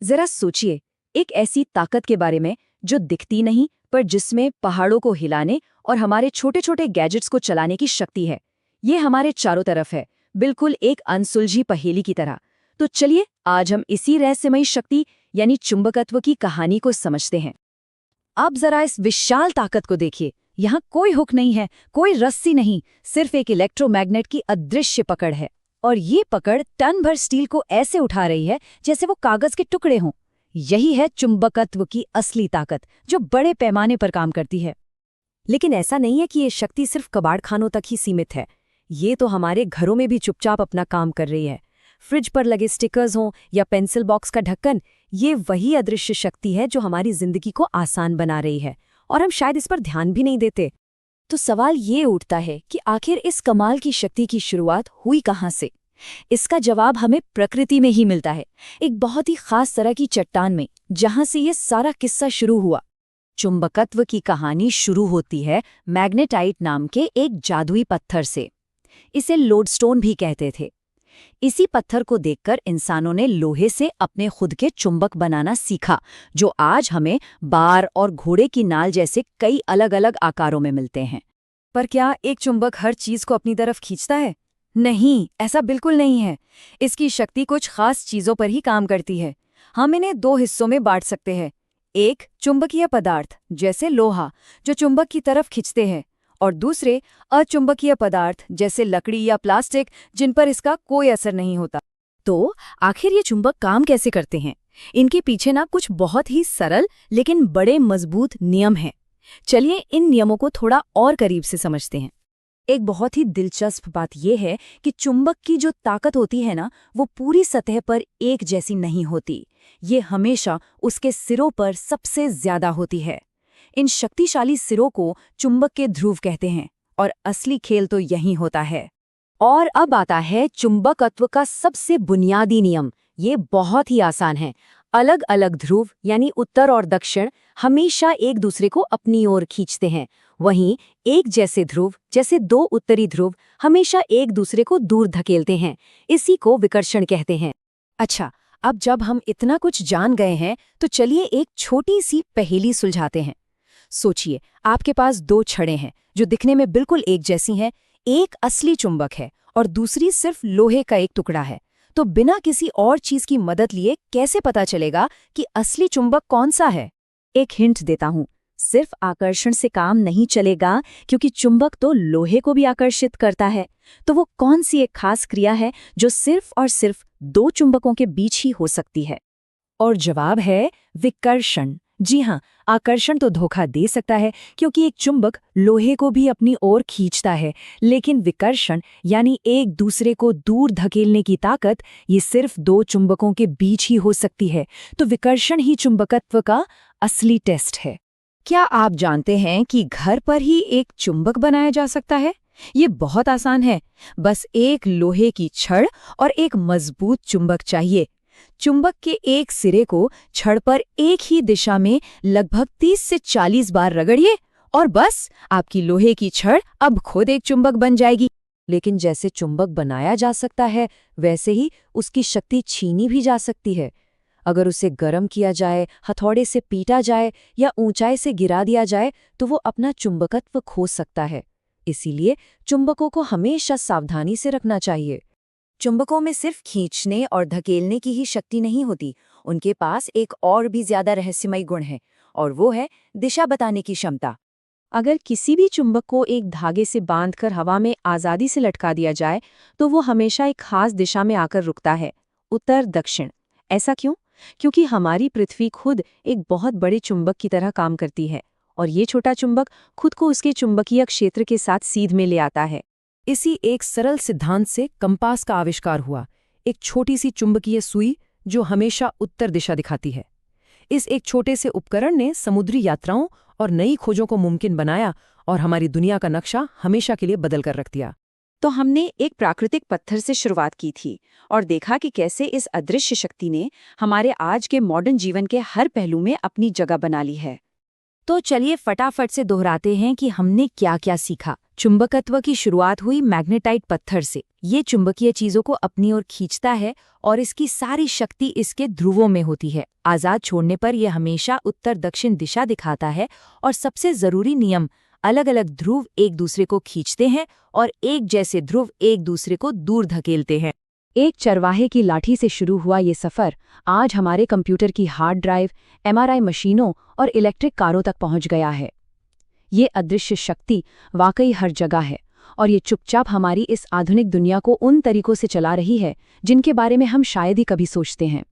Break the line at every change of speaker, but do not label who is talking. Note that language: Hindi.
जरा सोचिए, एक ऐसी ताकत के बारे में जो दिखती नहीं पर जिसमें पहाड़ों को हिलाने और हमारे छोटे छोटे गैजेट्स को चलाने की शक्ति है। ये हमारे चारों तरफ है, बिल्कुल एक अनसुलझी पहेली की तरह। तो चलिए आज हम इसी रहस्यमयी शक्ति यानी चुंबकत्व की कहानी को समझते हैं। अब जरा इस विशाल ताकत को देखिए। यहाँ कोई हुक नहीं है, कोई रस्सी नहीं, सिर्फ एक इलेक्ट्रोमैग्नेट की अदृश्य पकड़ है। और ये पकड़ टन भर स्टील को ऐसे उठा रही है जैसे वो कागज के टुकड़े हों। यही है चुंबकत्व की असली ताकत, जो बड़े पैमाने पर काम करती है। लेकिन ऐसा नहीं है कि ये शक्ति सिर्फ कबाड़खानों तक ही सीमित है। ये तो हमारे घरों में भी चुपचाप अपना काम कर रही है। फ्रिज पर लगे स्टिकर्स हों या पेंसिल बॉक्स का ढक्कन, ये वही अदृश्य शक्ति है जो हमारी जिंदगी को आसान बना रही है, और हम शायद इस पर ध्यान भी नहीं देते। तो सवाल ये उठता है कि आखिर इस कमाल की शक्ति की शुरुआत हुई कहाँ से? इसका जवाब हमें प्रकृति में ही मिलता है, एक बहुत ही खास तरह की चट्टान में, जहां से ये सारा किस्सा शुरू हुआ। चुंबकत्व की कहानी शुरू होती है मैग्नेटाइट नाम के एक जादुई पत्थर से। इसे लोडस्टोन भी कहते थे। इसी पत्थर को देखकर इंसानों ने लोहे से अपने खुद के चुंबक बनाना सीखा, जो आज हमें बार और घोड़े की नाल जैसे कई अलग अलग आकारों में मिलते हैं। पर क्या एक चुंबक हर चीज को अपनी तरफ खींचता है? नहीं, ऐसा बिल्कुल नहीं है। इसकी शक्ति कुछ खास चीजों पर ही काम करती है। हम इन्हें दो हिस्सों में बांट सकते हैं। एक चुंबकीय पदार्थ जैसे लोहा, जो चुंबक की तरफ खींचते हैं, और दूसरे अचुंबकीय पदार्थ जैसे लकड़ी या प्लास्टिक, जिन पर इसका कोई असर नहीं होता। तो आखिर ये चुंबक काम कैसे करते हैं? इनके पीछे ना कुछ बहुत ही सरल लेकिन बड़े मजबूत नियम हैं। चलिए इन नियमों को थोड़ा और करीब से समझते हैं। एक बहुत ही दिलचस्प बात यह है कि चुंबक की जो ताकत होती है ना, वो पूरी सतह पर एक जैसी नहीं होती। ये हमेशा उसके सिरों पर सबसे ज्यादा होती है। इन शक्तिशाली सिरों को चुंबक के ध्रुव कहते हैं, और असली खेल तो यही होता है। और अब आता है चुंबकत्व का सबसे बुनियादी नियम। ये बहुत ही आसान है। अलग अलग ध्रुव यानी उत्तर और दक्षिण हमेशा एक दूसरे को अपनी ओर खींचते हैं। वहीं एक जैसे ध्रुव जैसे दो उत्तरी ध्रुव हमेशा एक दूसरे को दूर धकेलते हैं। इसी को विकर्षण कहते हैं। अच्छा, अब जब हम इतना कुछ जान गए हैं तो चलिए एक छोटी सी पहेली सुलझाते हैं। सोचिए, आपके पास दो छड़ें हैं जो दिखने में बिल्कुल एक जैसी हैं। एक असली चुंबक है और दूसरी सिर्फ लोहे का एक टुकड़ा है। तो बिना किसी और चीज की मदद लिए कैसे पता चलेगा कि असली चुंबक कौन सा है? एक हिंट देता हूं, सिर्फ आकर्षण से काम नहीं चलेगा, क्योंकि चुंबक तो लोहे को भी आकर्षित करता है। तो वो कौन सी एक खास क्रिया है जो सिर्फ और सिर्फ दो चुंबकों के बीच ही हो सकती है? और जवाब है विकर्षण। जी हाँ, आकर्षण तो धोखा दे सकता है, क्योंकि एक चुंबक लोहे को भी अपनी ओर खींचता है, लेकिन विकर्षण यानी एक दूसरे को दूर धकेलने की ताकत, ये सिर्फ दो चुंबकों के बीच ही हो सकती है। तो विकर्षण ही चुंबकत्व का असली टेस्ट है। क्या आप जानते हैं कि घर पर ही एक चुंबक बनाया जा सकता है? ये बहुत आसान है। बस एक लोहे की छड़ और एक मजबूत चुंबक चाहिए। चुंबक के एक सिरे को छड़ पर एक ही दिशा में लगभग 30 से 40 बार रगड़िए और बस आपकी लोहे की छड़ अब खुद एक चुंबक बन जाएगी। लेकिन जैसे चुंबक बनाया जा सकता है, वैसे ही उसकी शक्ति छीनी भी जा सकती है। अगर उसे गर्म किया जाए, हथौड़े से पीटा जाए या ऊंचाई से गिरा दिया जाए, तो वो अपना चुंबकत्व खो सकता है। इसीलिए चुंबकों को हमेशा सावधानी से रखना चाहिए। चुंबकों में सिर्फ खींचने और धकेलने की ही शक्ति नहीं होती, उनके पास एक और भी ज्यादा रहस्यमयी गुण है, और वो है दिशा बताने की क्षमता। अगर किसी भी चुंबक को एक धागे से बांधकर हवा में आज़ादी से लटका दिया जाए, तो वो हमेशा एक खास दिशा में आकर रुकता है, उत्तर दक्षिण। ऐसा क्यों? क्योंकि हमारी पृथ्वी खुद एक बहुत बड़े चुंबक की तरह काम करती है, और ये छोटा चुंबक खुद को उसके चुंबकीय क्षेत्र के साथ सीध में ले आता है। इसी एक सरल सिद्धांत से कंपास का आविष्कार हुआ, एक छोटी सी चुंबकीय सुई जो हमेशा उत्तर दिशा दिखाती है। इस एक छोटे से उपकरण ने समुद्री यात्राओं और नई खोजों को मुमकिन बनाया और हमारी दुनिया का नक्शा हमेशा के लिए बदल कर रख दिया। तो हमने एक प्राकृतिक पत्थर से शुरुआत की थी और देखा कि कैसे इस अदृश्य शक्ति ने हमारे आज के मॉडर्न जीवन के हर पहलू में अपनी जगह बना ली है। तो चलिए फटाफट से दोहराते हैं कि हमने क्या क्या सीखा। चुंबकत्व की शुरुआत हुई मैग्नेटाइट पत्थर से। ये चुंबकीय चीजों को अपनी ओर खींचता है और इसकी सारी शक्ति इसके ध्रुवों में होती है। आजाद छोड़ने पर यह हमेशा उत्तर दक्षिण दिशा दिखाता है और सबसे जरूरी नियम, अलग अलग ध्रुव एक दूसरे को खींचते हैं और एक जैसे ध्रुव एक दूसरे को दूर धकेलते हैं। एक चरवाहे की लाठी से शुरू हुआ ये सफर आज हमारे कंप्यूटर की हार्ड ड्राइव, एमआरआई मशीनों और इलेक्ट्रिक कारों तक पहुंच गया है। ये अदृश्य शक्ति वाकई हर जगह है और ये चुपचाप हमारी इस आधुनिक दुनिया को उन तरीकों से चला रही है जिनके बारे में हम शायद ही कभी सोचते हैं।